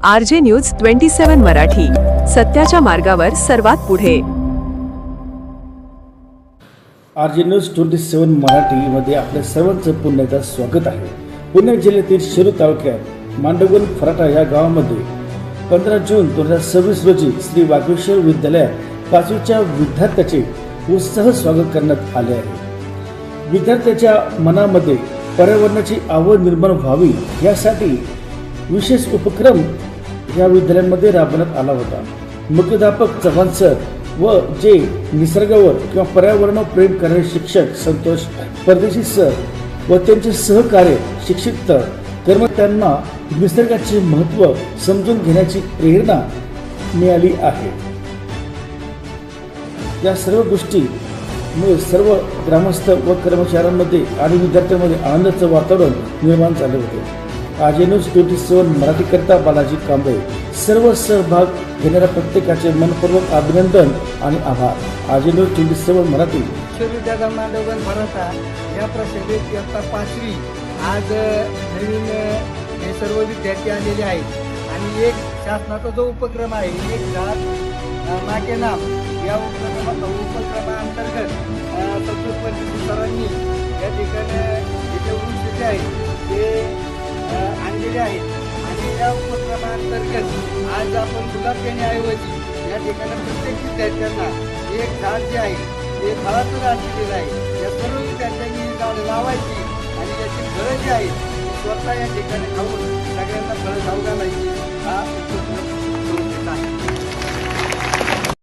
RJ news 27 Marathi, सत्याच्या मार्गावर सर्वात पुढे. RJ न्यूज 27 मराठीमध्ये आपल्या सर्वांचं पुन्हा एकदा स्वागत आहे. पुणे जिल्ह्यातील शिरूर तालुक्यात मांडवगण फराटा या गावामध्ये 15 जून 2026 रोजी श्री वाघेश्वर विद्यालयात 5वीच्या विद्यार्थ्याचे उत्साह स्वागत करण्यात आले आहे. विद्यार्थ्याच्या मनामध्ये पर्यावरणाची आवड निर्माण व्हावी यासाठी विशेष उपक्रम या विद्यालयामध्ये राबवण्यात आला होता. मुख्याध्यापक चव्हाण सर व जे निसर्गावर किंवा पर्यावरणावर प्रेम करणारे शिक्षक संतोष परदेशी सर व त्यांचे सहकार्य शिक्षित कर्मचाऱ्यांना निसर्गाचे महत्त्व समजून घेण्याची प्रेरणा मिळाली आहे. या सर्व गोष्टीमुळे सर्व ग्रामस्थ व कर्मचाऱ्यांमध्ये आणि विद्यार्थ्यांमध्ये आनंदाचं वातावरण निर्माण झाले होते. RJ न्यूज 27 मराठीकरता बालाजी कांबळे. सर्व सहभाग घेणाऱ्या प्रत्येकाचे मनपूर्वक अभिनंदन आणि आभार. RJ news 27 Marathi. विद्यालय मांडवगण फराटा या प्रशालेत इयत्ता 5वी आज नवीन हे सर्व विद्यार्थी आलेले आहेत आणि एक शासनाचा जो उपक्रम आहे एक झाड मागे नाम या उपक्रमाअंतर्गत संतोष परदेशी सरांनी या ठिकाणी जे वृक्ष जे आहेत ते आणलेले आहेत आणि या उपक्रमाअंतर्गत आज आपण गुलाब देण्याऐवजी या ठिकाणी प्रत्येक विद्यार्थ्यांना एक झाड जे आहे ते फळाचं झाड दिलेलं आहे. या सर्व विद्यार्थ्यांनी झाडं लावायची आणि त्याची फळं जी आहेत स्वतः या ठिकाणी खाऊन सगळ्यांना फळं खाऊ घालायची हा उपक्रम